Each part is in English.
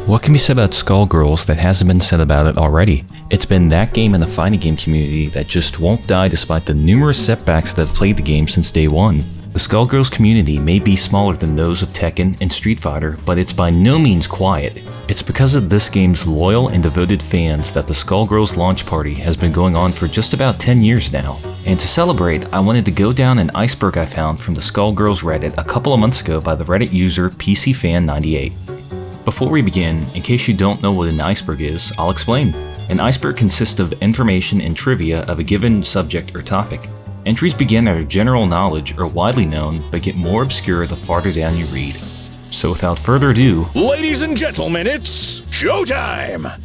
What can be said about Skullgirls that hasn't been said about it already? It's been that game in the fighting game community that just won't die despite the numerous setbacks that have plagued the game since day one. The Skullgirls community may be smaller than those of Tekken and Street Fighter, but it's by no means quiet. It's because of this game's loyal and devoted fans that the Skullgirls launch party has been going on for just about 10 years now. And to celebrate, I wanted to go down an iceberg I found from the Skullgirls Reddit a couple of months ago by the Reddit user PCFan98. Before we begin, in case you don't know what an iceberg is, I'll explain. An iceberg consists of information and trivia of a given subject or topic. Entries begin at general knowledge or widely known, but get more obscure the farther down you read. So without further ado, ladies and gentlemen, it's showtime!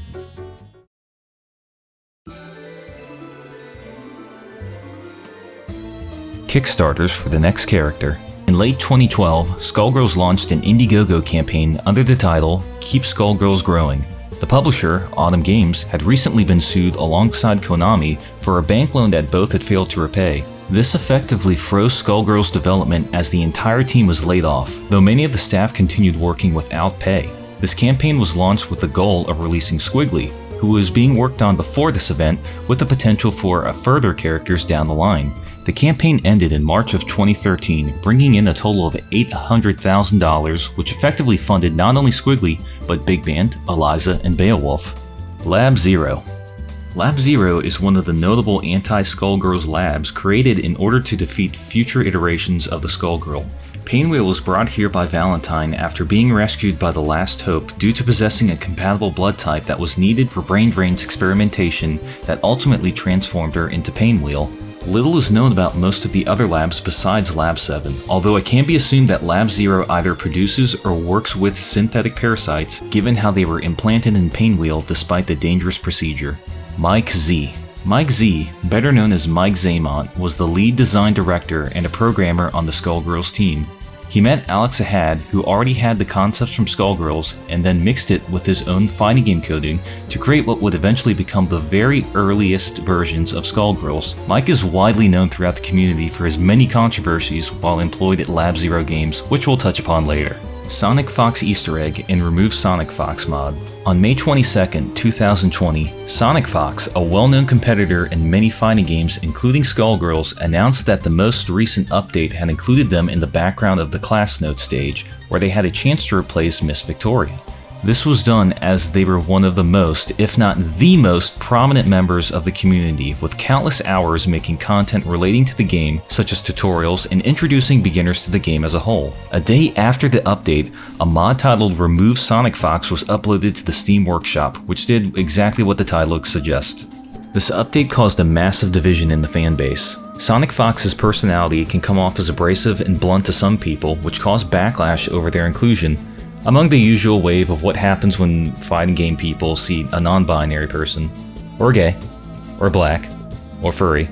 Kickstarters for the next character. In late 2012, Skullgirls launched an Indiegogo campaign under the title Keep Skullgirls Growing. The publisher, Autumn Games, had recently been sued alongside Konami for a bank loan that both had failed to repay. This effectively froze Skullgirls' development as the entire team was laid off, though many of the staff continued working without pay. This campaign was launched with the goal of releasing Squiggly, who was being worked on before this event with the potential for further characters down the line. The campaign ended in March of 2013, bringing in a total of $800,000, which effectively funded not only Squiggly, but Big Band, Eliza, and Beowulf. Lab Zero. Lab Zero is one of the notable anti-Skullgirls labs created in order to defeat future iterations of the Skullgirl. Painwheel was brought here by Valentine after being rescued by the Last Hope due to possessing a compatible blood type that was needed for Brain Drain's experimentation that ultimately transformed her into Painwheel. Little is known about most of the other labs besides Lab 7, although it can be assumed that Lab Zero either produces or works with synthetic parasites, given how they were implanted in Painwheel despite the dangerous procedure. Mike Z. Mike Z, better known as Mike Zaymont, was the lead design director and a programmer on the Skullgirls team. He met Alex Ahad, who already had the concepts from Skullgirls, and then mixed it with his own fighting game coding to create what would eventually become the very earliest versions of Skullgirls. Mike is widely known throughout the community for his many controversies while employed at Lab Zero Games, which we'll touch upon later. Sonic Fox Easter Egg and Remove Sonic Fox mod. On May 22, 2020, Sonic Fox, a well-known competitor in many fighting games including Skullgirls, announced that the most recent update had included them in the background of the Class Note stage, where they had a chance to replace Miss Victoria. This was done as they were one of the most, if not the most, prominent members of the community, with countless hours making content relating to the game, such as tutorials and introducing beginners to the game as a whole. A day after the update, a mod titled Remove Sonic Fox was uploaded to the Steam Workshop, which did exactly what the title suggests. This update caused a massive division in the fanbase. Sonic Fox's personality can come off as abrasive and blunt to some people, which caused backlash over their inclusion. Among the usual wave of what happens when fighting game people see a non-binary person, or gay, or black, or furry,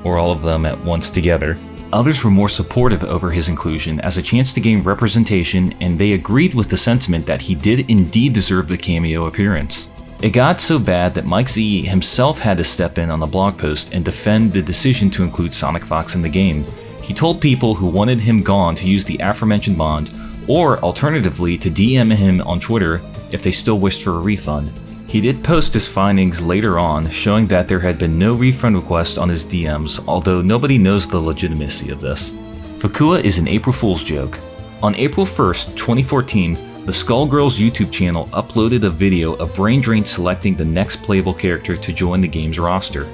or all of them at once together. Others were more supportive over his inclusion as a chance to gain representation, and they agreed with the sentiment that he did indeed deserve the cameo appearance. It got so bad that Mike Z himself had to step in on a blog post and defend the decision to include Sonic Fox in the game. He told people who wanted him gone to use the aforementioned bond, or alternatively to DM him on Twitter if they still wished for a refund. He did post his findings later on, showing that there had been no refund request on his DMs, although nobody knows the legitimacy of this. Fukua is an April Fool's joke. On April 1st, 2014, the Skullgirls YouTube channel uploaded a video of Brain Drain selecting the next playable character to join the game's roster.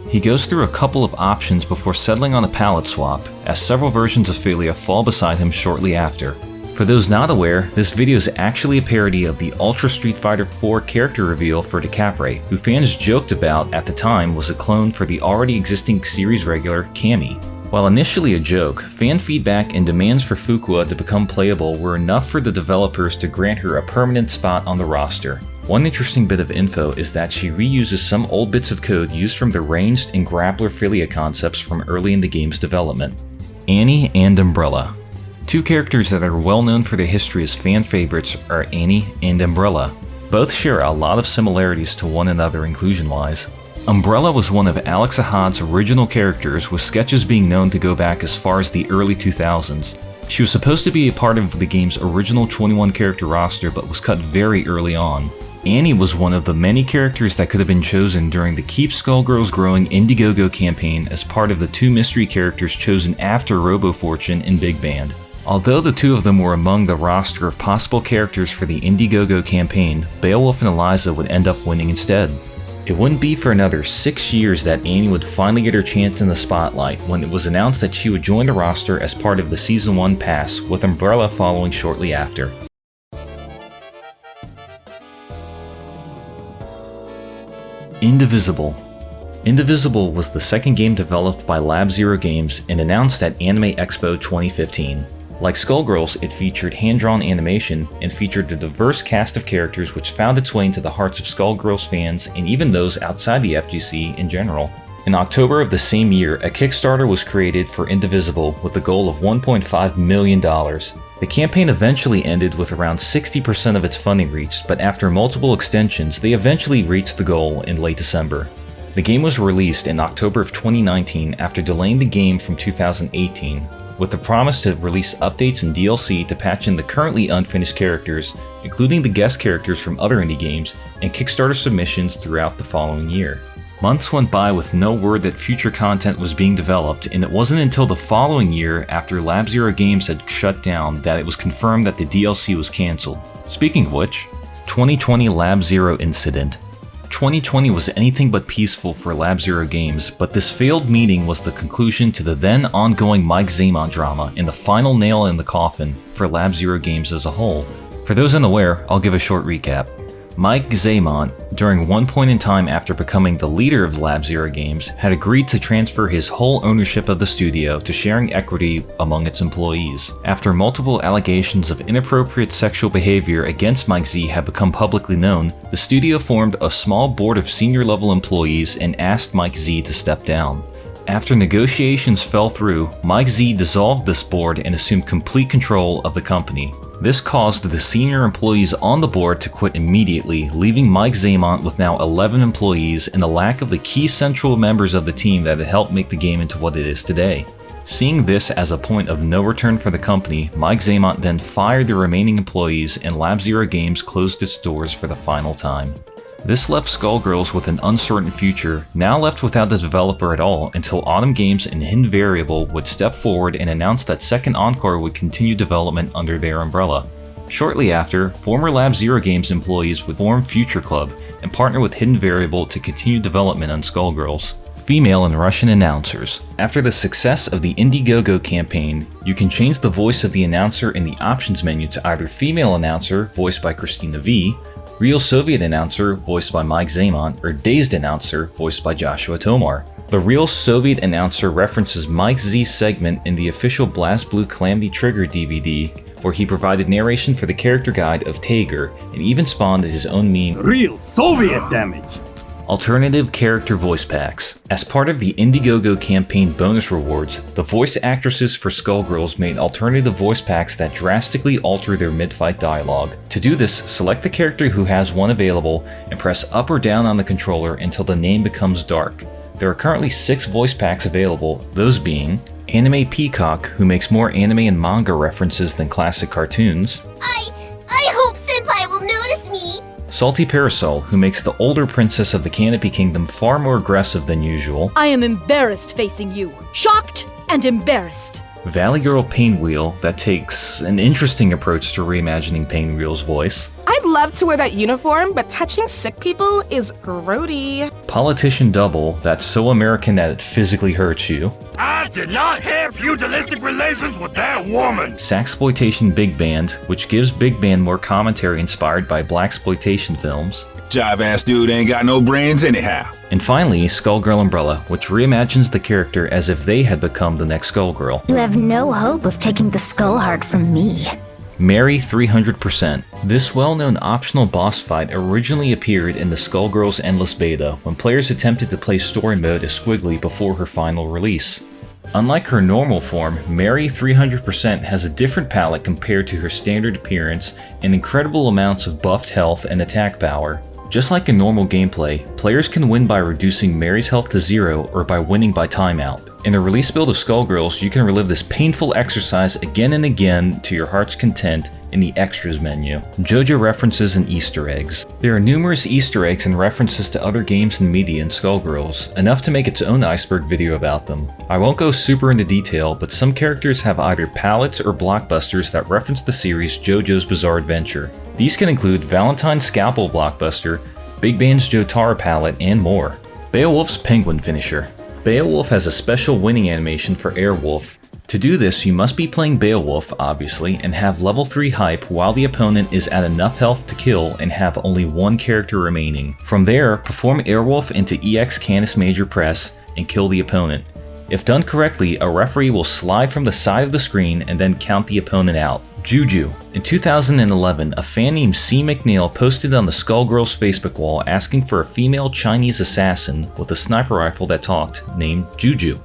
He goes through a couple of options before settling on a palette swap, as several versions of Philia fall beside him shortly after. For those not aware, this video is actually a parody of the Ultra Street Fighter 4 character reveal for DeCapre, who fans joked about at the time was a clone for the already existing series regular Cammy. While initially a joke, fan feedback and demands for Fukua to become playable were enough for the developers to grant her a permanent spot on the roster. One interesting bit of info is that she reuses some old bits of code used from the ranged and grappler Philia concepts from early in the game's development. Annie and Umbrella. Two characters that are well known for their history as fan favorites are Annie and Umbrella. Both share a lot of similarities to one another inclusion-wise. Umbrella was one of Alex Ahad's original characters, with sketches being known to go back as far as the early 2000s. She was supposed to be a part of the game's original 21 character roster but was cut very early on. Annie was one of the many characters that could have been chosen during the Keep Skullgirls Growing Indiegogo campaign as part of the 2 mystery characters chosen after RoboFortune and Big Band. Although the 2 of them were among the roster of possible characters for the Indiegogo campaign, Beowulf and Eliza would end up winning instead. It wouldn't be for another 6 years that Annie would finally get her chance in the spotlight when it was announced that she would join the roster as part of the Season 1 pass, with Umbrella following shortly after. Indivisible. Indivisible was the second game developed by Lab Zero Games and announced at Anime Expo 2015. Like Skullgirls, it featured hand-drawn animation and featured a diverse cast of characters which found its way into the hearts of Skullgirls fans and even those outside the FGC in general. In October of the same year, a Kickstarter was created for Indivisible with the goal of $1.5 million. The campaign eventually ended with around 60% of its funding reached, but after multiple extensions, they eventually reached the goal in late December. The game was released in October of 2019 after delaying the game from 2018, with the promise to release updates and DLC to patch in the currently unfinished characters, including the guest characters from other indie games, and Kickstarter submissions throughout the following year. Months went by with no word that future content was being developed, and it wasn't until the following year, after Lab Zero Games had shut down, that it was confirmed that the DLC was cancelled. Speaking of which, 2020 Lab Zero incident. 2020 was anything but peaceful for Lab Zero Games, but this failed meeting was the conclusion to the then ongoing Mike Zaimont drama and the final nail in the coffin for Lab Zero Games as a whole. For those unaware, I'll give a short recap. Mike Zaimont, during one point in time after becoming the leader of Lab Zero Games, had agreed to transfer his whole ownership of the studio to sharing equity among its employees. After multiple allegations of inappropriate sexual behavior against Mike Z had become publicly known, the studio formed a small board of senior-level employees and asked Mike Z to step down. After negotiations fell through, Mike Z dissolved this board and assumed complete control of the company. This caused the senior employees on the board to quit immediately, leaving Mike Zaimont with now 11 employees and the lack of the key central members of the team that had helped make the game into what it is today. Seeing this as a point of no return for the company, Mike Zaimont then fired the remaining employees and Lab Zero Games closed its doors for the final time. This left Skullgirls with an uncertain future, now left without a developer at all until Autumn Games and Hidden Variable would step forward and announce that Second Encore would continue development under their umbrella. Shortly after, former Lab Zero Games employees would form Future Club and partner with Hidden Variable to continue development on Skullgirls. Female and Russian announcers. After the success of the Indiegogo campaign, you can change the voice of the announcer in the options menu to either female announcer, voiced by Christina V, Real Soviet announcer, voiced by Mike Zaimont, or Dazed announcer, voiced by Joshua Tomar. The Real Soviet announcer references Mike Z's segment in the official BlazBlue Calamity Trigger DVD, where he provided narration for the character guide of Tager, and even spawned his own meme, Real Soviet damage! Alternative character voice packs. As part of the Indiegogo campaign bonus rewards, the voice actresses for Skullgirls made alternative voice packs that drastically alter their mid-fight dialogue. To do this, select the character who has one available and press up or down on the controller until the name becomes dark. There are currently 6 voice packs available, those being Anime Peacock, who makes more anime and manga references than classic cartoons. I hope Senpai will notice me! Salty Parasol, who makes the older princess of the Canopy Kingdom far more aggressive than usual. I am embarrassed facing you. Shocked and embarrassed. Valley Girl Painwheel, that takes an interesting approach to reimagining Painwheel's voice. I'd love to wear that uniform, but touching sick people is grody. Politician Double, that's so American that it physically hurts you. I did not have pugilistic relations with that woman! Saxploitation Big Band, which gives Big Band more commentary inspired by blaxploitation films. Jive-ass dude ain't got no brains anyhow. And finally, Skullgirl Umbrella, which reimagines the character as if they had become the next Skullgirl. You have no hope of taking the skull heart from me. Mary 300%. This well-known optional boss fight originally appeared in the Skullgirls Endless Beta when players attempted to play story mode as Squiggly before her final release. Unlike her normal form, Mary 300% has a different palette compared to her standard appearance and incredible amounts of buffed health and attack power. Just like in normal gameplay, players can win by reducing Mary's health to 0 or by winning by timeout. In the release build of Skullgirls, you can relive this painful exercise again and again to your heart's content in the Extras menu. JoJo references and Easter eggs. There are numerous Easter eggs and references to other games and media in Skullgirls, enough to make its own Iceberg video about them. I won't go super into detail, but some characters have either palettes or blockbusters that reference the series JoJo's Bizarre Adventure. These can include Valentine's Scalpel blockbuster, Big Band's Jotaro palette, and more. Beowulf's Penguin Finisher. Beowulf has a special winning animation for Airwolf. To do this, you must be playing Beowulf, obviously, and have level 3 hype while the opponent is at enough health to kill and have only one character remaining. From there, perform Airwolf into EX Canis Major Press and kill the opponent. If done correctly, a referee will slide from the side of the screen and then count the opponent out. Juju. In 2011, a fan named C. McNeil posted on the Skullgirls Facebook wall asking for a female Chinese assassin with a sniper rifle that talked, named Juju.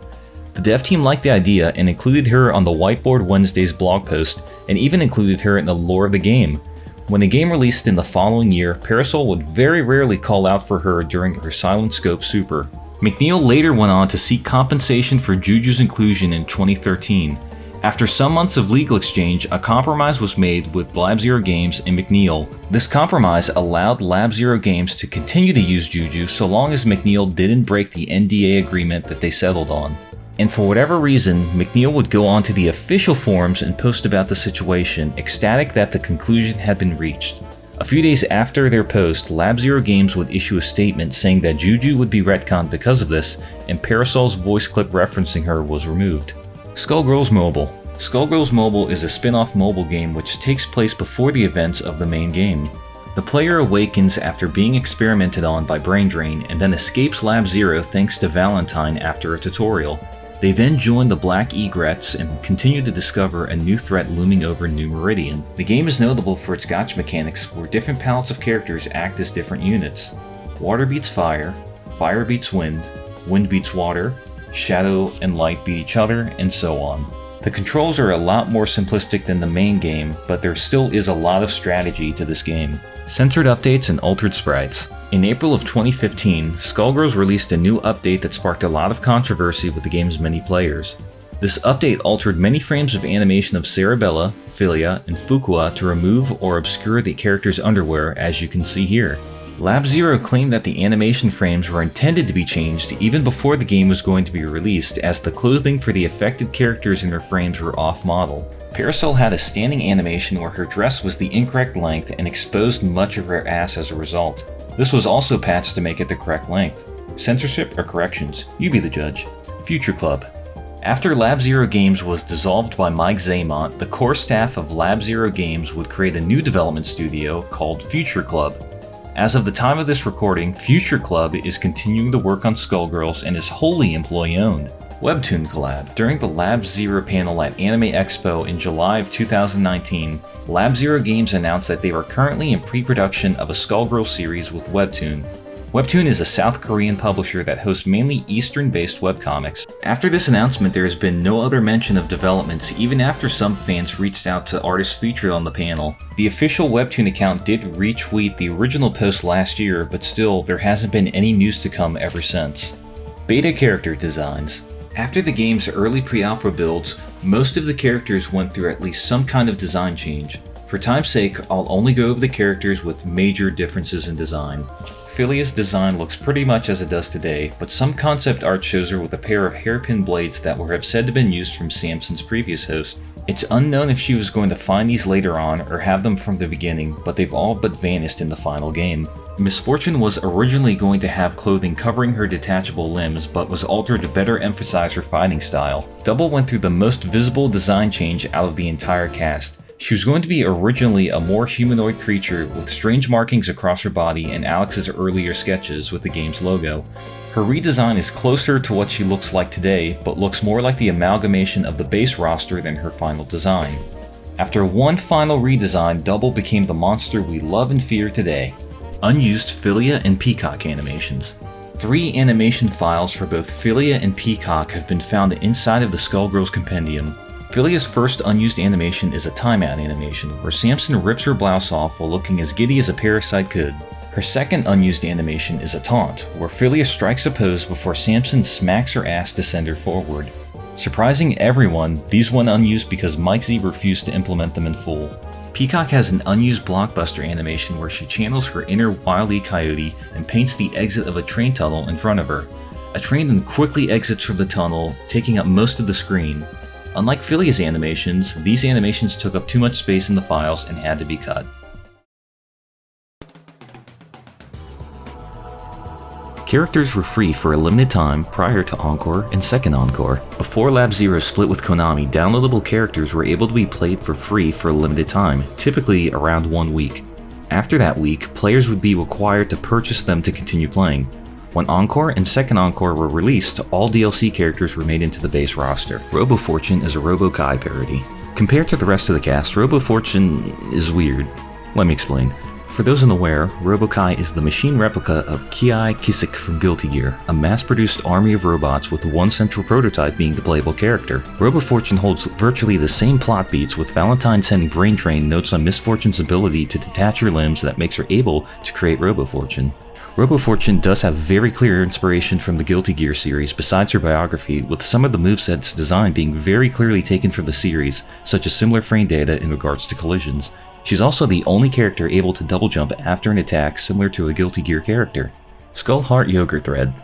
The dev team liked the idea and included her on the Whiteboard Wednesday's blog post, and even included her in the lore of the game. When the game released in the following year, Parasol would very rarely call out for her during her Silent Scope Super. McNeil later went on to seek compensation for Juju's inclusion in 2013. After some months of legal exchange, a compromise was made with Lab Zero Games and McNeil. This compromise allowed Lab Zero Games to continue to use Juju so long as McNeil didn't break the NDA agreement that they settled on. And for whatever reason, McNeil would go on to the official forums and post about the situation, ecstatic that the conclusion had been reached. A few days after their post, Lab Zero Games would issue a statement saying that Juju would be retconned because of this, and Parasol's voice clip referencing her was removed. Skullgirls Mobile. Skullgirls Mobile is a spin-off mobile game which takes place before the events of the main game. The player awakens after being experimented on by Brain Drain and then escapes Lab Zero thanks to Valentine after a tutorial. They then join the Black Egrets and continue to discover a new threat looming over New Meridian. The game is notable for its gotcha mechanics where different palettes of characters act as different units. Water beats fire, fire beats wind, wind beats water, shadow and light beat each other, and so on. The controls are a lot more simplistic than the main game, but there still is a lot of strategy to this game. Censored updates and altered sprites. In April of 2015, Skullgirls released a new update that sparked a lot of controversy with the game's many players. This update altered many frames of animation of Cerebella, Philia, and Fukua to remove or obscure the character's underwear, as you can see here. Lab Zero claimed that the animation frames were intended to be changed even before the game was going to be released, as the clothing for the affected characters in their frames were off-model. Parasol had a standing animation where her dress was the incorrect length and exposed much of her ass as a result. This was also patched to make it the correct length. Censorship or corrections? You be the judge. Future Club. After Lab Zero Games was dissolved by Mike Zaymont, the core staff of Lab Zero Games would create a new development studio called Future Club. As of the time of this recording, Future Club is continuing to work on Skullgirls and is wholly employee-owned. Webtoon collab. During the Lab Zero panel at Anime Expo in July of 2019, Lab Zero Games announced that they were currently in pre-production of a Skullgirls series with Webtoon. Webtoon is a South Korean publisher that hosts mainly Eastern-based webcomics. After this announcement, there has been no other mention of developments, even after some fans reached out to artists featured on the panel. The official Webtoon account did retweet the original post last year, but still, there hasn't been any news to come ever since. Beta character designs. After the game's early pre-alpha builds, most of the characters went through at least some kind of design change. For time's sake, I'll only go over the characters with major differences in design. Philia's design looks pretty much as it does today, but some concept art shows her with a pair of hairpin blades that were said to have been used from Samson's previous host. It's unknown if she was going to find these later on or have them from the beginning, but they've all but vanished in the final game. Misfortune was originally going to have clothing covering her detachable limbs, but was altered to better emphasize her fighting style. Double went through the most visible design change out of the entire cast. She was going to be originally a more humanoid creature with strange markings across her body in Alex's earlier sketches with the game's logo. Her redesign is closer to what she looks like today, but looks more like the amalgamation of the base roster than her final design. After one final redesign, Double became the monster we love and fear today. Unused Philia and Peacock animations. 3 animation files for both Philia and Peacock have been found inside of the Skullgirls Compendium. Philia's first unused animation is a timeout animation, where Samson rips her blouse off while looking as giddy as a parasite could. Her second unused animation is a taunt, where Philia strikes a pose before Samson smacks her ass to send her forward. Surprising everyone, these went unused because Mike Z refused to implement them in full. Peacock has an unused blockbuster animation where she channels her inner Wile E. Coyote and paints the exit of a train tunnel in front of her. A train then quickly exits from the tunnel, taking up most of the screen. Unlike Philia's animations, these animations took up too much space in the files and had to be cut. Characters were free for a limited time prior to Encore and Second Encore. Before Lab Zero split with Konami, downloadable characters were able to be played for free for a limited time, typically around 1 week. After that week, players would be required to purchase them to continue playing. When Encore and Second Encore were released, all DLC characters were made into the base roster. Robo Fortune is a Robo Kai parody. Compared to the rest of the cast, Robo Fortune is weird. Let me explain. For those unaware, Robo-Kai is the machine replica of Kiai Kisik from Guilty Gear, a mass-produced army of robots with one central prototype being the playable character. Robo-Fortune holds virtually the same plot beats, with Valentine sending Brain Train notes on Miss Fortune's ability to detach her limbs that makes her able to create Robo-Fortune. Robo-Fortune does have very clear inspiration from the Guilty Gear series besides her biography, with some of the moveset's design being very clearly taken from the series, such as similar frame data in regards to collisions. She's also the only character able to double jump after an attack similar to a Guilty Gear character. Skull Heart Yogurt Thread.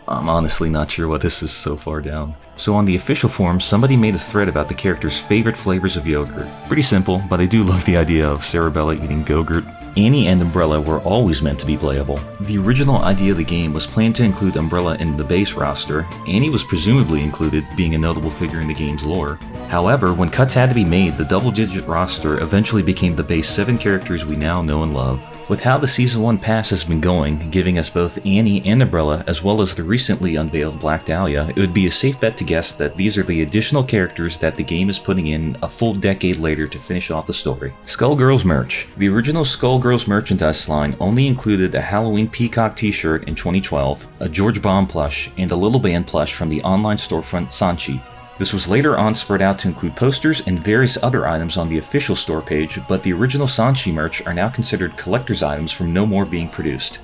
I'm honestly not sure what this is so far down. So on the official forum, somebody made a thread about the character's favorite flavors of yogurt. Pretty simple, but I do love the idea of Cerebella eating Go-Gurt. Annie and Umbrella were always meant to be playable. The original idea of the game was planned to include Umbrella in the base roster. Annie was presumably included, being a notable figure in the game's lore. However, when cuts had to be made, the double-digit roster eventually became the base 7 characters we now know and love. With how the Season 1 pass has been going, giving us both Annie and Umbrella as well as the recently unveiled Black Dahlia, it would be a safe bet to guess that these are the additional characters that the game is putting in a full decade later to finish off the story. Skullgirls merch. The original Skullgirls merchandise line only included a Halloween Peacock t-shirt in 2012, a George Baum plush, and a Little Band plush from the online storefront Sanchi. This was later on spread out to include posters and various other items on the official store page, but the original Sanchi merch are now considered collector's items from no more being produced.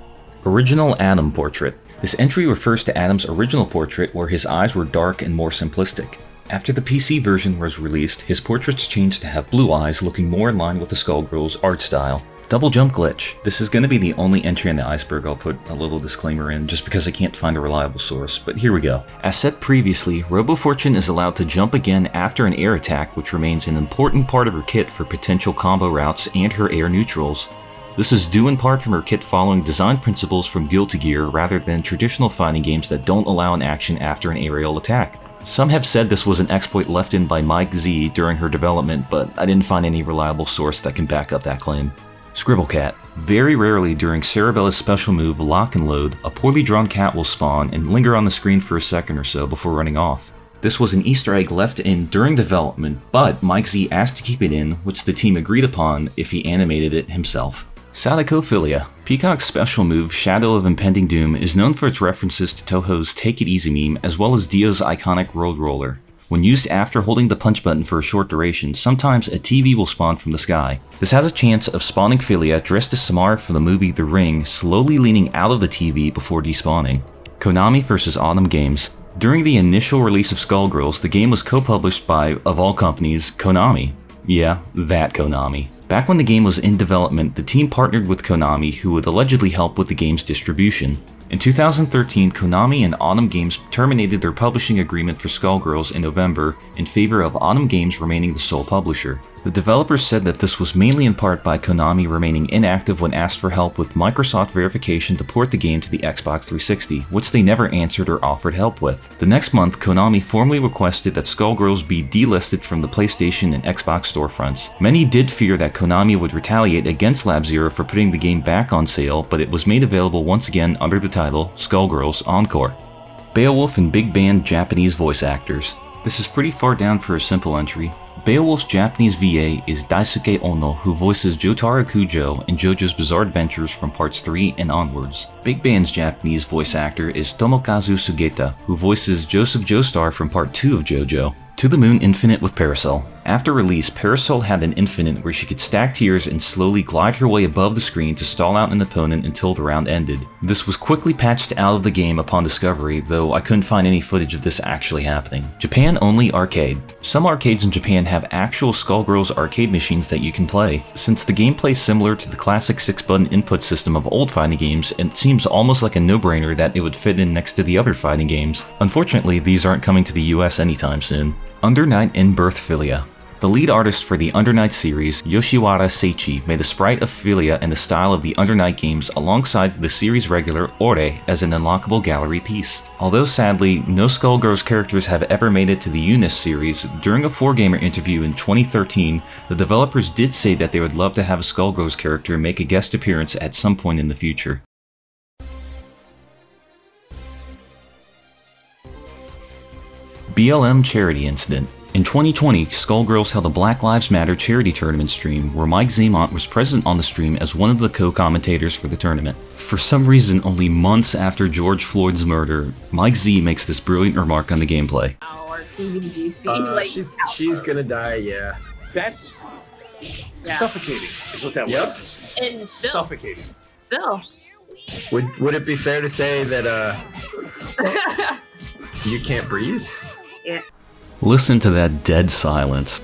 Original Adam portrait. This entry refers to Adam's original portrait where his eyes were dark and more simplistic. After the PC version was released, his portraits changed to have blue eyes, looking more in line with the Skullgirls art style. Double jump glitch. This is going to be the only entry in the iceberg I'll put a little disclaimer in just because I can't find a reliable source, but here we go. As said previously, Robo-Fortune is allowed to jump again after an air attack, which remains an important part of her kit for potential combo routes and her air neutrals. This is due in part from her kit following design principles from Guilty Gear rather than traditional fighting games that don't allow an action after an aerial attack. Some have said this was an exploit left in by Mike Z during her development, but I didn't find any reliable source that can back up that claim. Scribble Cat. Very rarely during Cerebella's special move Lock and Load, a poorly drawn cat will spawn and linger on the screen for a second or so before running off. This was an Easter egg left in during development, but Mike Z asked to keep it in, which the team agreed upon if he animated it himself. Sadako-philia. Peacock's special move, Shadow of Impending Doom, is known for its references to Toho's Take It Easy meme as well as Dio's iconic Road Roller. When used after holding the punch button for a short duration, sometimes a TV will spawn from the sky. This has a chance of spawning Philia dressed as Samara from the movie The Ring, slowly leaning out of the TV before despawning. Konami vs. Autumn Games. During the initial release of Skullgirls, the game was co-published by, of all companies, Konami. Yeah, that Konami. Back when the game was in development, the team partnered with Konami, who would allegedly help with the game's distribution. In 2013, Konami and Autumn Games terminated their publishing agreement for Skullgirls in November in favor of Autumn Games remaining the sole publisher. The developers said that this was mainly in part by Konami remaining inactive when asked for help with Microsoft verification to port the game to the Xbox 360, which they never answered or offered help with. The next month, Konami formally requested that Skullgirls be delisted from the PlayStation and Xbox storefronts. Many did fear that Konami would retaliate against Lab Zero for putting the game back on sale, but it was made available once again under the title Skullgirls Encore. Beowulf and Big Band Japanese voice actors. This is pretty far down for a simple entry. Beowulf's Japanese VA is Daisuke Ono, who voices Jotaro Kujo in JoJo's Bizarre Adventures from parts 3 and onwards. Big Band's Japanese voice actor is Tomokazu Sugeta, who voices Joseph Joestar from part 2 of JoJo. To the Moon Infinite with Parasol. After release, Parasol had an infinite where she could stack tiers and slowly glide her way above the screen to stall out an opponent until the round ended. This was quickly patched out of the game upon discovery, though I couldn't find any footage of this actually happening. Japan only arcade. Some arcades in Japan have actual Skullgirls arcade machines that you can play. Since the gameplay is similar to the classic 6-button input system of old fighting games, it seems almost like a no-brainer that it would fit in next to the other fighting games. Unfortunately, these aren't coming to the US anytime soon. Under Night in-birth Philia. The lead artist for the Under Night series, Yoshiwara Seichi, made a sprite of Philia in the style of the Under Night games alongside the series regular Ore as an unlockable gallery piece. Although sadly, no Skullgirls characters have ever made it to the Eunice series, during a 4Gamer interview in 2013, the developers did say that they would love to have a Skullgirls character make a guest appearance at some point in the future. BLM Charity Incident. In 2020, Skullgirls held a Black Lives Matter charity tournament stream where Mike Zaimont was present on the stream as one of the co-commentators for the tournament. For some reason, only months after George Floyd's murder, Mike Z makes this brilliant remark on the gameplay. She's gonna die, yeah. That's suffocating, is what that was. And still, Suffocating. still. Would it be fair to say that you can't breathe? Yeah. Listen to that dead silence.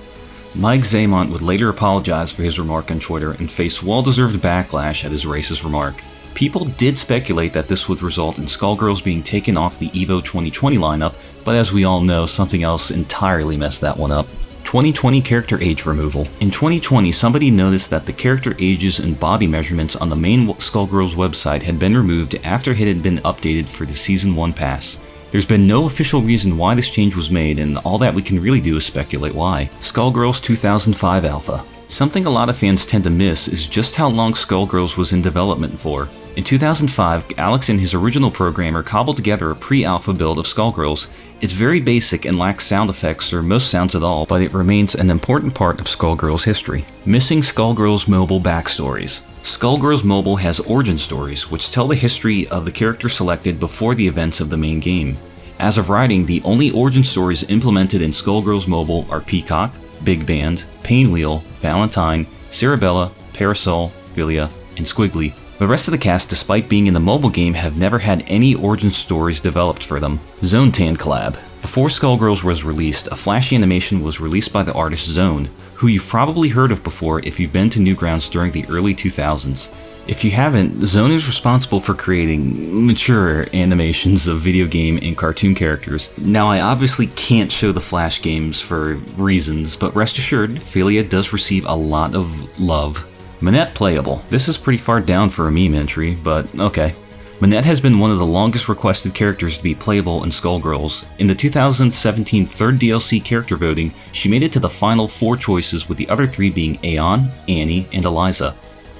Mike Zaimont would later apologize for his remark on Twitter and face well-deserved backlash at his racist remark. People did speculate that this would result in Skullgirls being taken off the EVO 2020 lineup, but as we all know, something else entirely messed that one up. 2020 character age removal. In 2020, somebody noticed that the character ages and body measurements on the main Skullgirls website had been removed after it had been updated for the Season 1 pass. There's been no official reason why this change was made, and all that we can really do is speculate why. Skullgirls 2005 Alpha. Something a lot of fans tend to miss is just how long Skullgirls was in development for. In 2005, Alex and his original programmer cobbled together a pre-alpha build of Skullgirls. It's very basic and lacks sound effects or most sounds at all, but it remains an important part of Skullgirls history. Missing Skullgirls Mobile backstories. Skullgirls Mobile has origin stories, which tell the history of the character selected before the events of the main game. As of writing, the only origin stories implemented in Skullgirls Mobile are Peacock, Big Band, Painwheel, Valentine, Cerebella, Parasol, Philia, and Squiggly. The rest of the cast, despite being in the mobile game, have never had any origin stories developed for them. Zone Tan collab. Before Skullgirls was released, a flash animation was released by the artist Zone, who you've probably heard of before if you've been to Newgrounds during the early 2000s. If you haven't, Zone is responsible for creating mature animations of video game and cartoon characters. Now, I obviously can't show the Flash games for reasons, but rest assured, Philia does receive a lot of love. Manette playable. This is pretty far down for a meme entry, but okay. Manette has been one of the longest requested characters to be playable in Skullgirls. In the 2017 third DLC character voting, she made it to the final 4 choices, with the other 3 being Aeon, Annie, and Eliza.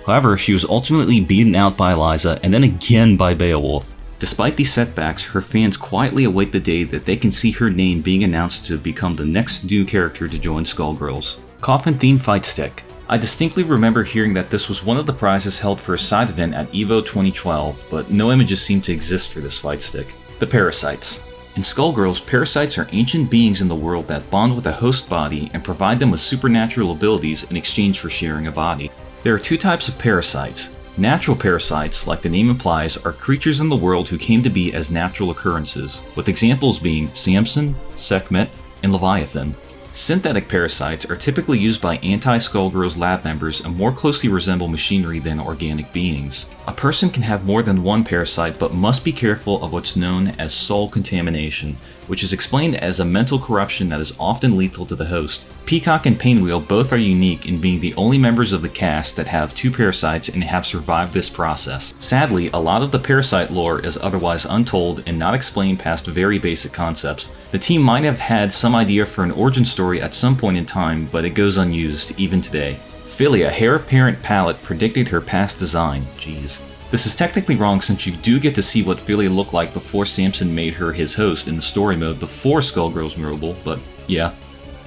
However, she was ultimately beaten out by Eliza and then again by Beowulf. Despite these setbacks, her fans quietly await the day that they can see her name being announced to become the next new character to join Skullgirls. Coffin Theme Fight Stick. I distinctly remember hearing that this was one of the prizes held for a side event at EVO 2012, but no images seem to exist for this fight stick. The Parasites. In Skullgirls, parasites are ancient beings in the world that bond with a host body and provide them with supernatural abilities in exchange for sharing a body. There are 2 types of parasites. Natural parasites, like the name implies, are creatures in the world who came to be as natural occurrences, with examples being Samson, Sekhmet, and Leviathan. Synthetic parasites are typically used by anti-Skullgirls lab members and more closely resemble machinery than organic beings. A person can have more than one parasite but must be careful of what's known as soul contamination, which is explained as a mental corruption that is often lethal to the host. Peacock and Painwheel both are unique in being the only members of the cast that have 2 parasites and have survived this process. Sadly, a lot of the parasite lore is otherwise untold and not explained past very basic concepts. The team might have had some idea for an origin story at some point in time, but it goes unused even today. Philia, Heir Apparent Palette predicted her past design. Jeez. This is technically wrong since you do get to see what Philia looked like before Samson made her his host in the story mode before Skullgirls Mobile, but yeah.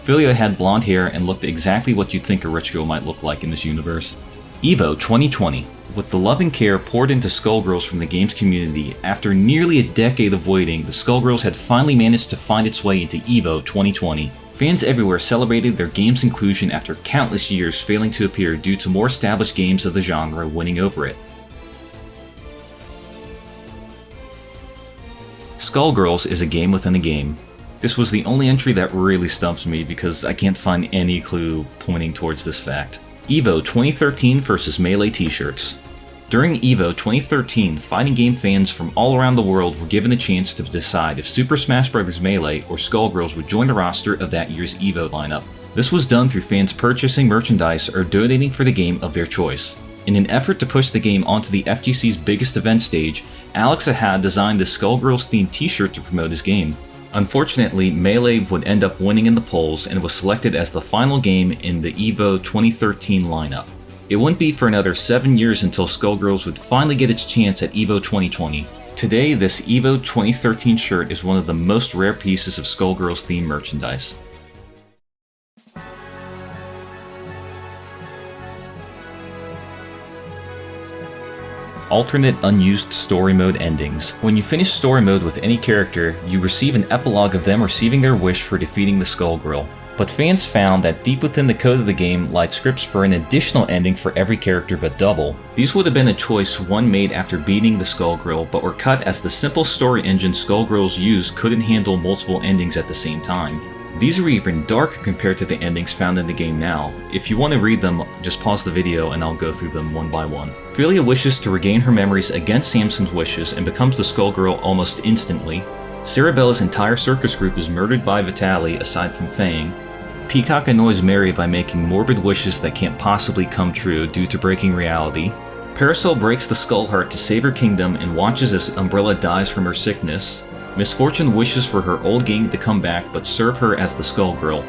Philia had blonde hair and looked exactly what you'd think a rich girl might look like in this universe. EVO 2020. With the love and care poured into Skullgirls from the game's community, after nearly a decade of waiting, the Skullgirls had finally managed to find its way into EVO 2020. Fans everywhere celebrated their game's inclusion after countless years failing to appear due to more established games of the genre winning over it. Skullgirls is a game within a game. This was the only entry that really stumps me because I can't find any clue pointing towards this fact. EVO 2013 vs Melee t-shirts. During EVO 2013, fighting game fans from all around the world were given a chance to decide if Super Smash Bros. Melee or Skullgirls would join the roster of that year's EVO lineup. This was done through fans purchasing merchandise or donating for the game of their choice. In an effort to push the game onto the FGC's biggest event stage, Alex Ahad designed the Skullgirls themed t-shirt to promote his game. Unfortunately, Melee would end up winning in the polls and was selected as the final game in the EVO 2013 lineup. It wouldn't be for another 7 years until Skullgirls would finally get its chance at EVO 2020. Today, this EVO 2013 shirt is one of the most rare pieces of Skullgirls themed merchandise. Alternate unused story mode endings. When you finish story mode with any character, you receive an epilogue of them receiving their wish for defeating the Skullgirl. But fans found that deep within the code of the game lied scripts for an additional ending for every character but double. These would have been a choice one made after beating the Skullgirl, but were cut as the simple story engine Skullgirls used couldn't handle multiple endings at the same time. These are even darker compared to the endings found in the game now. If you want to read them, just pause the video and I'll go through them one by one. Philia wishes to regain her memories against Samson's wishes and becomes the Skullgirl almost instantly. Cerebella's entire circus group is murdered by Vitali aside from Fang. Peacock annoys Mary by making morbid wishes that can't possibly come true due to breaking reality. Parasol breaks the Skull Heart to save her kingdom and watches as Umbrella dies from her sickness. Misfortune wishes for her old gang to come back but serve her as the Skullgirl.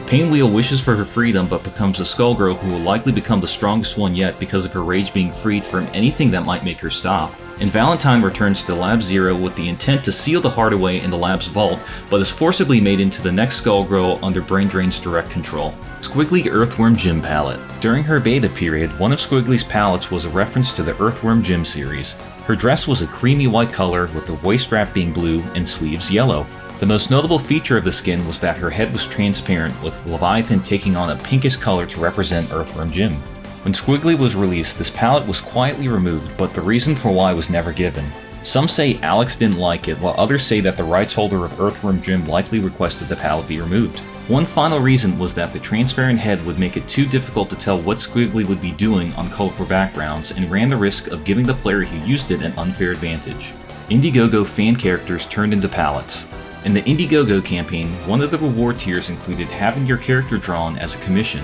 Painwheel wishes for her freedom but becomes a Skullgirl who will likely become the strongest one yet because of her rage being freed from anything that might make her stop. And Valentine returns to Lab Zero with the intent to seal the heart away in the lab's vault, but is forcibly made into the next Skullgirl under Brain Drain's direct control. Squiggly Earthworm Gym Palette. During her beta period, one of Squiggly's palettes was a reference to the Earthworm Gym series. Her dress was a creamy white color with the waist wrap being blue and sleeves yellow. The most notable feature of the skin was that her head was transparent, with Leviathan taking on a pinkish color to represent Earthworm Jim. When Squiggly was released, this palette was quietly removed, but the reason for why was never given. Some say Alex didn't like it, while others say that the rights holder of Earthworm Jim likely requested the palette be removed. One final reason was that the transparent head would make it too difficult to tell what Squiggly would be doing on colorful backgrounds and ran the risk of giving the player who used it an unfair advantage. Indiegogo fan characters turned into palettes. In the Indiegogo campaign, one of the reward tiers included having your character drawn as a commission.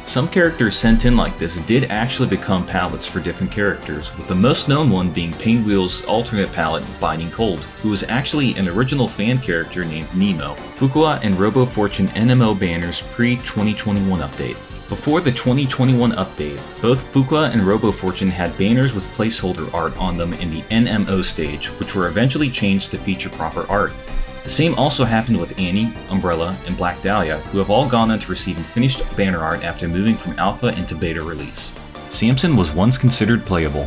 Some characters sent in like this did actually become palettes for different characters, with the most known one being Painwheel's alternate palette, Biting Cold, who was actually an original fan character named Nemo. Fuqua and Robo Fortune NMO banners pre-2021 update. Before the 2021 update, both Fuqua and Robo Fortune had banners with placeholder art on them in the NMO stage, which were eventually changed to feature proper art. The same also happened with Annie, Umbrella, and Black Dahlia, who have all gone on to receiving finished banner art after moving from alpha into beta release. Samson was once considered playable.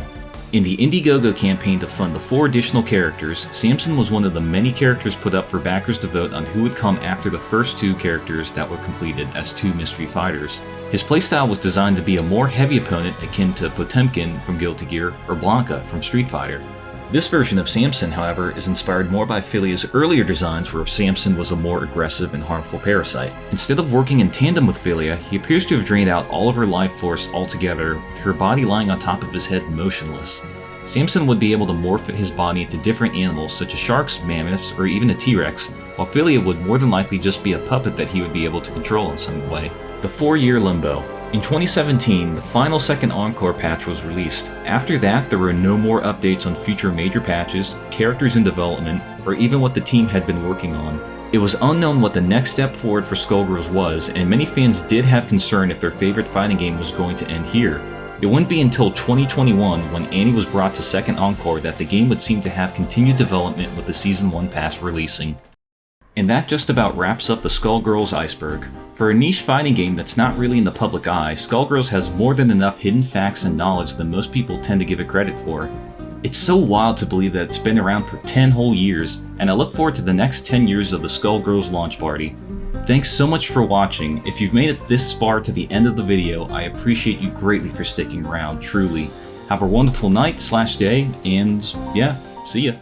In the Indiegogo campaign to fund the 4 additional characters, Samson was one of the many characters put up for backers to vote on who would come after the first 2 characters that were completed as 2 mystery fighters. His playstyle was designed to be a more heavy opponent akin to Potemkin from Guilty Gear or Blanca from Street Fighter. This version of Samson, however, is inspired more by Philia's earlier designs where Samson was a more aggressive and harmful parasite. Instead of working in tandem with Philia, he appears to have drained out all of her life force altogether, with her body lying on top of his head motionless. Samson would be able to morph his body into different animals such as sharks, mammoths, or even a T-Rex, while Philia would more than likely just be a puppet that he would be able to control in some way. The 4-year limbo. In 2017, the final second Encore patch was released. After that, there were no more updates on future major patches, characters in development, or even what the team had been working on. It was unknown what the next step forward for Skullgirls was, and many fans did have concern if their favorite fighting game was going to end here. It wouldn't be until 2021, when Annie was brought to second Encore, that the game would seem to have continued development with the Season 1 pass releasing. And that just about wraps up the Skullgirls Iceberg. For a niche fighting game that's not really in the public eye, Skullgirls has more than enough hidden facts and knowledge than most people tend to give it credit for. It's so wild to believe that it's been around for 10 whole years, and I look forward to the next 10 years of the Skullgirls launch party. Thanks so much for watching. If you've made it this far to the end of the video, I appreciate you greatly for sticking around, truly. Have a wonderful night/day, and yeah, see ya.